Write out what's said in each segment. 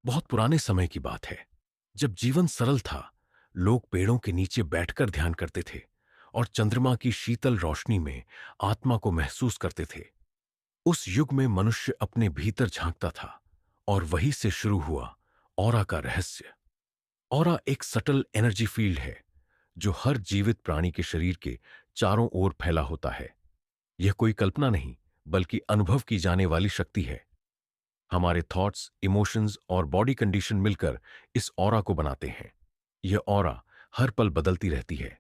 बहुत पुराने समय की बात है, जब जीवन सरल था। लोग पेड़ों के नीचे बैठकर ध्यान करते थे और चंद्रमा की शीतल रोशनी में आत्मा को महसूस करते थे। उस युग में मनुष्य अपने भीतर झांकता था और वहीं से शुरू हुआ ऑरा का रहस्य। ऑरा एक सटल एनर्जी फील्ड है जो हर जीवित प्राणी के शरीर के चारों ओर फैला होता है। यह कोई कल्पना नहीं, बल्कि अनुभव की जाने वाली शक्ति है। हमारे थॉट्स, इमोशंस और बॉडी कंडीशन मिलकर इस ऑरा को बनाते हैं। यह ऑरा हर पल बदलती रहती है।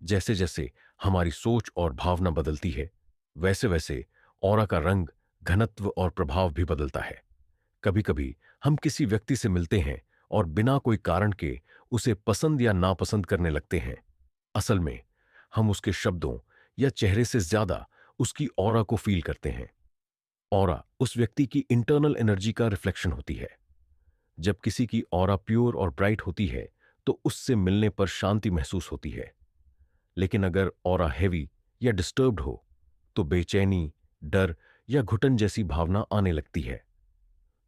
जैसे जैसे हमारी सोच और भावना बदलती है, वैसे वैसे ऑरा का रंग, घनत्व और प्रभाव भी बदलता है। कभी कभी हम किसी व्यक्ति से मिलते हैं और बिना कोई कारण के उसे पसंद या नापसंद करने लगते हैं। असल में हम उसके शब्दों या चेहरे से ज्यादा उसकी ऑरा को फील करते हैं। ऑरा उस व्यक्ति की इंटरनल एनर्जी का रिफ्लेक्शन होती है। जब किसी की ऑरा प्योर और ब्राइट होती है तो उससे मिलने पर शांति महसूस होती है। लेकिन अगर ऑरा हैवी या डिस्टर्ब्ड हो तो बेचैनी, डर या घुटन जैसी भावना आने लगती है।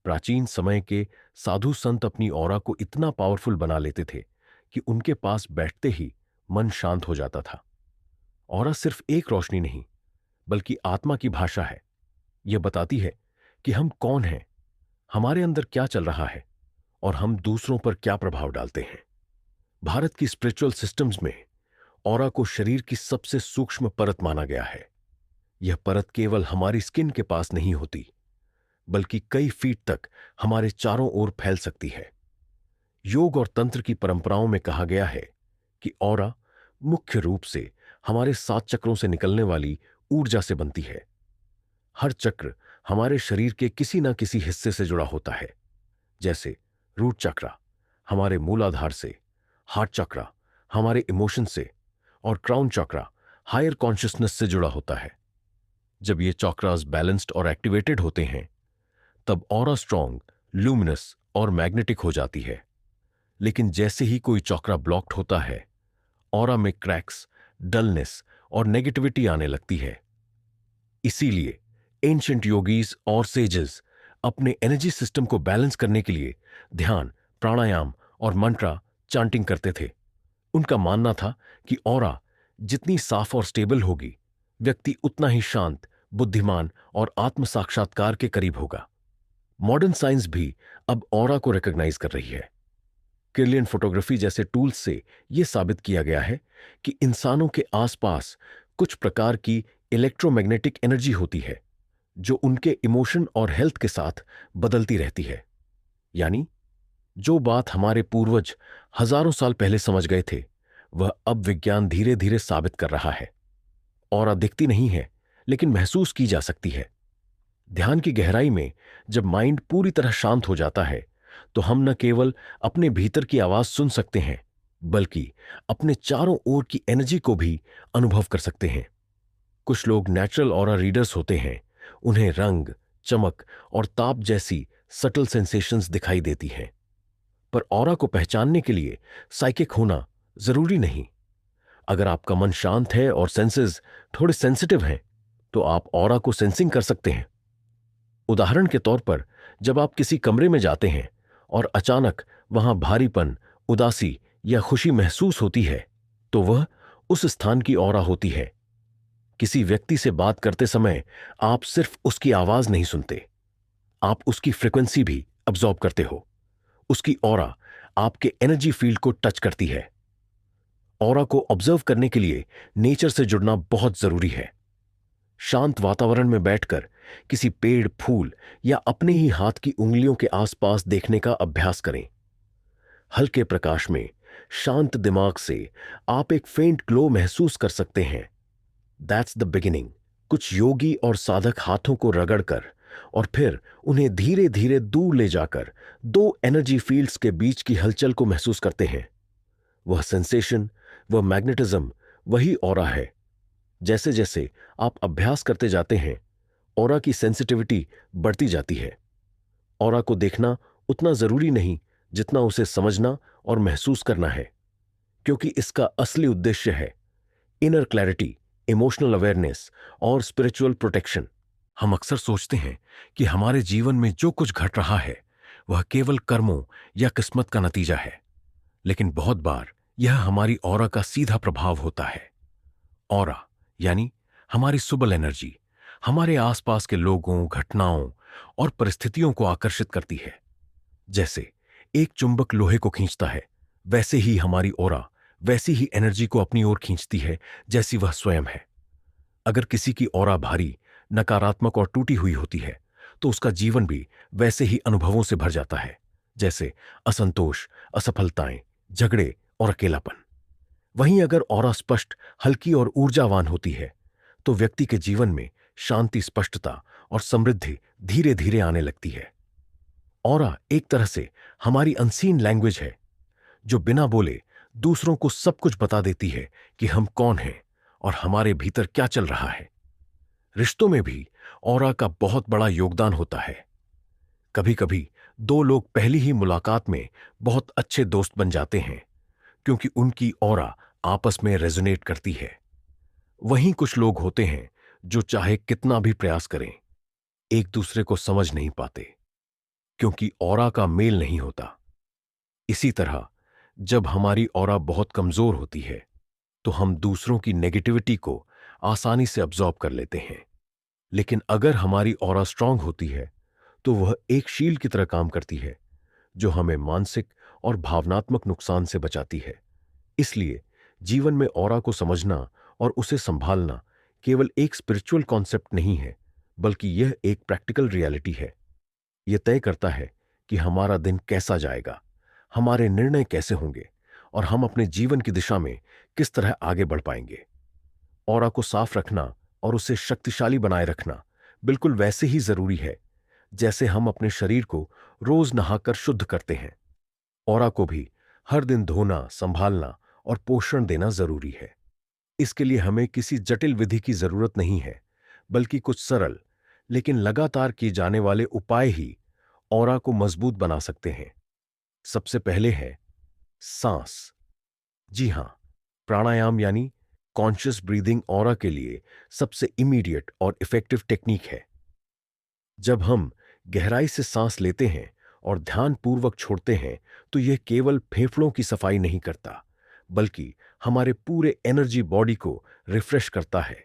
प्राचीन समय के साधु संत अपनी ऑरा को इतना पावरफुल बना लेते थे कि उनके पास बैठते ही मन शांत हो जाता था। ऑरा सिर्फ एक रोशनी नहीं, बल्कि आत्मा की भाषा है। यह बताती है कि हम कौन हैं, हमारे अंदर क्या चल रहा है और हम दूसरों पर क्या प्रभाव डालते हैं। भारत की स्पिरिचुअल सिस्टम्स में ऑरा को शरीर की सबसे सूक्ष्म परत माना गया है। यह परत केवल हमारी स्किन के पास नहीं होती, बल्कि कई फीट तक हमारे चारों ओर फैल सकती है। योग और तंत्र की परंपराओं में कहा गया है कि ऑरा मुख्य रूप से हमारे 7 चक्रों से निकलने वाली ऊर्जा से बनती है। हर चक्र हमारे शरीर के किसी ना किसी हिस्से से जुड़ा होता है। जैसे रूट चक्रा हमारे मूलाधार से, हार्ट चक्रा हमारे इमोशन से और क्राउन चक्रा हायर कॉन्शियसनेस से जुड़ा होता है। जब ये चक्रास बैलेंस्ड और एक्टिवेटेड होते हैं, तब ऑरा स्ट्रांग, लुमिनस और मैग्नेटिक हो जाती है। लेकिन जैसे ही कोई चक्रा ब्लॉक्ड होता है, ऑरा में क्रैक्स, डलनेस और नेगेटिविटी आने लगती है। इसीलिए एंशिएंट योगीज और सेजेस अपने एनर्जी सिस्टम को बैलेंस करने के लिए ध्यान, प्राणायाम और मंत्रा चांटिंग करते थे। उनका मानना था कि ऑरा जितनी साफ और स्टेबल होगी, व्यक्ति उतना ही शांत, बुद्धिमान और आत्म साक्षात्कार के करीब होगा। मॉडर्न साइंस भी अब ऑरा को रिकॉग्नाइज कर रही है। किरलियन फोटोग्राफी जैसे टूल्स से यह साबित किया गया है कि इंसानों के आसपास कुछ प्रकार की इलेक्ट्रोमैग्नेटिक एनर्जी होती है जो उनके इमोशन और हेल्थ के साथ बदलती रहती है। यानी जो बात हमारे पूर्वज हजारों साल पहले समझ गए थे, वह अब विज्ञान धीरे धीरे साबित कर रहा है। ऑरा दिखती नहीं है, लेकिन महसूस की जा सकती है। ध्यान की गहराई में जब माइंड पूरी तरह शांत हो जाता है, तो हम न केवल अपने भीतर की आवाज सुन सकते हैं, बल्कि अपने चारों ओर की एनर्जी को भी अनुभव कर सकते हैं। कुछ लोग नेचुरल ऑरा रीडर्स होते हैं। उन्हें रंग, चमक और ताप जैसी सटल सेंसेशंस दिखाई देती हैं। पर ऑरा को पहचानने के लिए साइकिक होना जरूरी नहीं। अगर आपका मन शांत है और सेंसेस थोड़े सेंसिटिव हैं, तो आप ऑरा को सेंसिंग कर सकते हैं। उदाहरण के तौर पर, जब आप किसी कमरे में जाते हैं और अचानक वहां भारीपन, उदासी या खुशी महसूस होती है, तो वह उस स्थान की ऑरा होती है। किसी व्यक्ति से बात करते समय आप सिर्फ उसकी आवाज नहीं सुनते, आप उसकी फ्रीक्वेंसी भी अब्सॉर्ब करते हो। उसकी ऑरा आपके एनर्जी फील्ड को टच करती है। ऑरा को ऑब्जर्व करने के लिए नेचर से जुड़ना बहुत जरूरी है। शांत वातावरण में बैठकर किसी पेड़, फूल या अपने ही हाथ की उंगलियों के आसपास देखने का अभ्यास करें। हल्के प्रकाश में शांत दिमाग से आप एक फेंट ग्लो महसूस कर सकते हैं। That's the beginning. कुछ योगी और साधक हाथों को रगड़कर और फिर उन्हें धीरे धीरे दूर ले जाकर 2 एनर्जी फील्ड्स के बीच की हलचल को महसूस करते हैं। वह सेंसेशन, वह मैग्नेटिज्म, वही ऑरा है। जैसे जैसे आप अभ्यास करते जाते हैं, ऑरा की सेंसिटिविटी बढ़ती जाती है। ऑरा को देखना उतना जरूरी नहीं जितना उसे समझना और महसूस करना है, क्योंकि इसका असली उद्देश्य है इनर क्लैरिटी, इमोशनल अवेयरनेस और स्पिरिचुअल प्रोटेक्शन। हम अक्सर सोचते हैं कि हमारे जीवन में जो कुछ घट रहा है वह केवल कर्मों या किस्मत का नतीजा है, लेकिन बहुत बार यह हमारी ऑरा का सीधा प्रभाव होता है। ऑरा यानी हमारी सुबल एनर्जी हमारे आसपास के लोगों, घटनाओं और परिस्थितियों को आकर्षित करती है। जैसे एक चुंबक लोहे को खींचता है, वैसे ही हमारी ऑरा वैसी ही एनर्जी को अपनी ओर खींचती है जैसी वह स्वयं है। अगर किसी की ऑरा भारी, नकारात्मक और टूटी हुई होती है, तो उसका जीवन भी वैसे ही अनुभवों से भर जाता है, जैसे असंतोष, असफलताएं, झगड़े और अकेलापन। वहीं अगर ऑरा स्पष्ट, हल्की और ऊर्जावान होती है, तो व्यक्ति के जीवन में शांति, स्पष्टता और समृद्धि धीरे धीरे आने लगती है। ऑरा एक तरह से हमारी अनसीन लैंग्वेज है, जो बिना बोले दूसरों को सब कुछ बता देती है कि हम कौन हैं और हमारे भीतर क्या चल रहा है। रिश्तों में भी ऑरा का बहुत बड़ा योगदान होता है। कभी कभी दो लोग पहली ही मुलाकात में बहुत अच्छे दोस्त बन जाते हैं, क्योंकि उनकी ऑरा आपस में रेजोनेट करती है। वहीं कुछ लोग होते हैं जो चाहे कितना भी प्रयास करें, एक दूसरे को समझ नहीं पाते, क्योंकि ऑरा का मेल नहीं होता। इसी तरह जब हमारी ऑरा बहुत कमजोर होती है, तो हम दूसरों की नेगेटिविटी को आसानी से अब्जॉर्ब कर लेते हैं। लेकिन अगर हमारी ऑरा स्ट्रांग होती है, तो वह एक शील्ड की तरह काम करती है, जो हमें मानसिक और भावनात्मक नुकसान से बचाती है। इसलिए जीवन में ऑरा को समझना और उसे संभालना केवल एक स्पिरिचुअल कॉन्सेप्ट नहीं है, बल्कि यह एक प्रैक्टिकल रियलिटी है। यह तय करता है कि हमारा दिन कैसा जाएगा, हमारे निर्णय कैसे होंगे और हम अपने जीवन की दिशा में किस तरह आगे बढ़ पाएंगे। ऑरा को साफ रखना और उसे शक्तिशाली बनाए रखना बिल्कुल वैसे ही जरूरी है जैसे हम अपने शरीर को रोज नहाकर शुद्ध करते हैं। ऑरा को भी हर दिन धोना, संभालना और पोषण देना जरूरी है। इसके लिए हमें किसी जटिल विधि की जरूरत नहीं है, बल्कि कुछ सरल लेकिन लगातार किए जाने वाले उपाय ही ऑरा को मजबूत बना सकते हैं। सबसे पहले है सांस। जी हां, प्राणायाम यानी कॉन्शियस ब्रीदिंग ऑरा के लिए सबसे इमीडिएट और इफेक्टिव टेक्निक है। जब हम गहराई से सांस लेते हैं और ध्यानपूर्वक छोड़ते हैं, तो यह केवल फेफड़ों की सफाई नहीं करता, बल्कि हमारे पूरे एनर्जी बॉडी को रिफ्रेश करता है।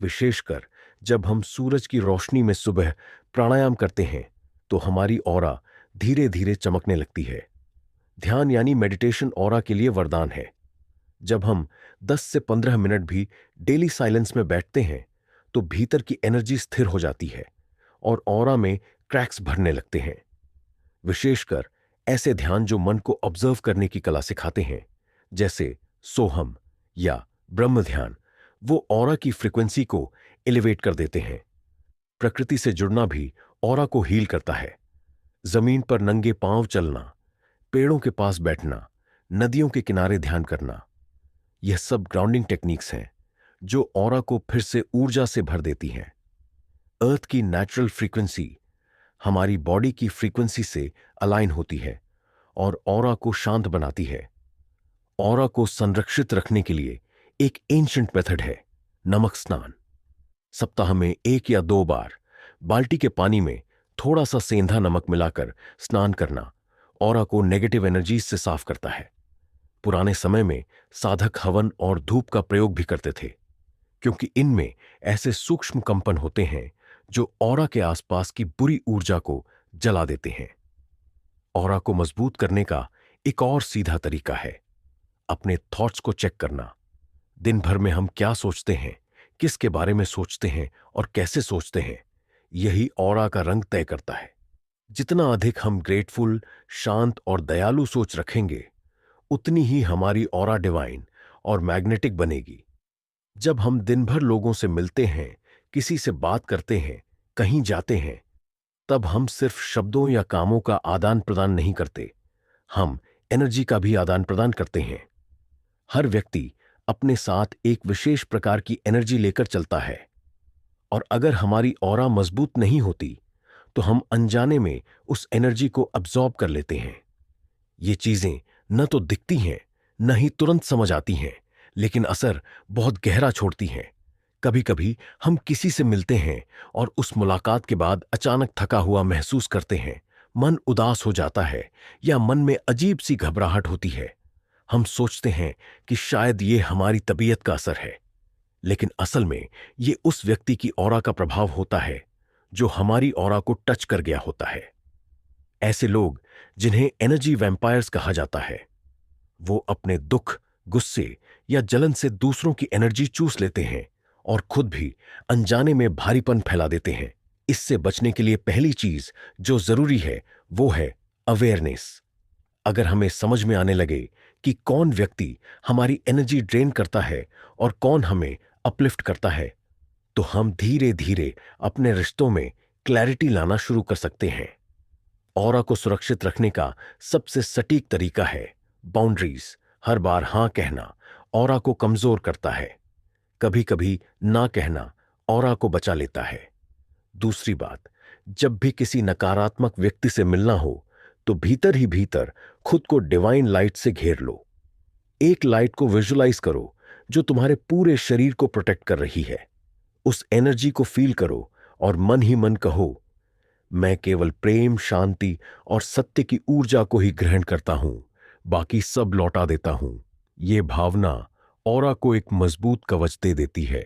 विशेषकर जब हम सूरज की रोशनी में सुबह प्राणायाम करते हैं, तो हमारी ऑरा धीरे धीरे चमकने लगती है। ध्यान यानी मेडिटेशन ऑरा के लिए वरदान है। जब हम 10 से 15 मिनट भी डेली साइलेंस में बैठते हैं, तो भीतर की एनर्जी स्थिर हो जाती है और ऑरा में क्रैक्स भरने लगते हैं। विशेषकर ऐसे ध्यान जो मन को ऑब्जर्व करने की कला सिखाते हैं, जैसे सोहम या ब्रह्म ध्यान, वो ऑरा की फ्रीक्वेंसी को एलिवेट कर देते हैं। प्रकृति से जुड़ना भी ऑरा को हील करता है। जमीन पर नंगे पांव चलना, पेड़ों के पास बैठना, नदियों के किनारे ध्यान करना, यह सब ग्राउंडिंग टेक्निक्स हैं जो ऑरा को फिर से ऊर्जा से भर देती हैं। अर्थ की नेचुरल फ्रीक्वेंसी हमारी बॉडी की फ्रीक्वेंसी से अलाइन होती है और ऑरा को शांत बनाती है। ऑरा को संरक्षित रखने के लिए एक एंशिएंट मेथड है नमक स्नान। सप्ताह में 1 या 2 बार बाल्टी के पानी में थोड़ा सा सेंधा नमक मिलाकर स्नान करना ऑरा को नेगेटिव एनर्जी से साफ करता है। पुराने समय में साधक हवन और धूप का प्रयोग भी करते थे, क्योंकि इनमें ऐसे सूक्ष्म कंपन होते हैं जो ऑरा के आसपास की बुरी ऊर्जा को जला देते हैं। ऑरा को मजबूत करने का एक और सीधा तरीका है अपने थॉट्स को चेक करना। दिन भर में हम क्या सोचते हैं, किसके बारे में सोचते हैं और कैसे सोचते हैं, यही ऑरा का रंग तय करता है। जितना अधिक हम ग्रेटफुल, शांत और दयालु सोच रखेंगे, उतनी ही हमारी ऑरा डिवाइन और मैग्नेटिक बनेगी। जब हम दिन भर लोगों से मिलते हैं, किसी से बात करते हैं, कहीं जाते हैं, तब हम सिर्फ शब्दों या कामों का आदान प्रदान नहीं करते, हम एनर्जी का भी आदान प्रदान करते हैं। हर व्यक्ति अपने साथ एक विशेष प्रकार की एनर्जी लेकर चलता है, और अगर हमारी ऑरा मजबूत नहीं होती, तो हम अनजाने में उस एनर्जी को अब्जॉर्ब कर लेते हैं। ये चीजें न तो दिखती हैं, न ही तुरंत समझ आती हैं, लेकिन असर बहुत गहरा छोड़ती हैं। कभी कभी हम किसी से मिलते हैं और उस मुलाकात के बाद अचानक थका हुआ महसूस करते हैं, मन उदास हो जाता है या मन में अजीब सी घबराहट होती है, हम सोचते हैं कि शायद ये हमारी तबीयत का असर है, लेकिन असल में ये उस व्यक्ति की ऑरा का प्रभाव होता है जो हमारी ऑरा को टच कर गया होता है। ऐसे लोग, जिन्हें एनर्जी वैम्पायर्स कहा जाता है, वो अपने दुख, गुस्से या जलन से दूसरों की एनर्जी चूस लेते हैं और खुद भी अनजाने में भारीपन फैला देते हैं। इससे बचने के लिए पहली चीज जो जरूरी है वो है अवेयरनेस। अगर हमें समझ में आने लगे कि कौन व्यक्ति हमारी एनर्जी ड्रेन करता है और कौन हमें अपलिफ्ट करता है, तो हम धीरे धीरे अपने रिश्तों में क्लैरिटी लाना शुरू कर सकते हैं। ऑरा को सुरक्षित रखने का सबसे सटीक तरीका है बाउंड्रीज। हर बार हां कहना ऑरा को कमजोर करता है। कभी कभी ना कहना ऑरा को बचा लेता है। दूसरी बात, जब भी किसी नकारात्मक व्यक्ति से मिलना हो तो भीतर ही भीतर खुद को डिवाइन लाइट से घेर लो। एक लाइट को विजुलाइज करो जो तुम्हारे पूरे शरीर को प्रोटेक्ट कर रही है। उस एनर्जी को फील करो और मन ही मन कहो, मैं केवल प्रेम, शांति और सत्य की ऊर्जा को ही ग्रहण करता हूं, बाकी सब लौटा देता हूं। ये भावना ऑरा को एक मजबूत कवच दे देती है।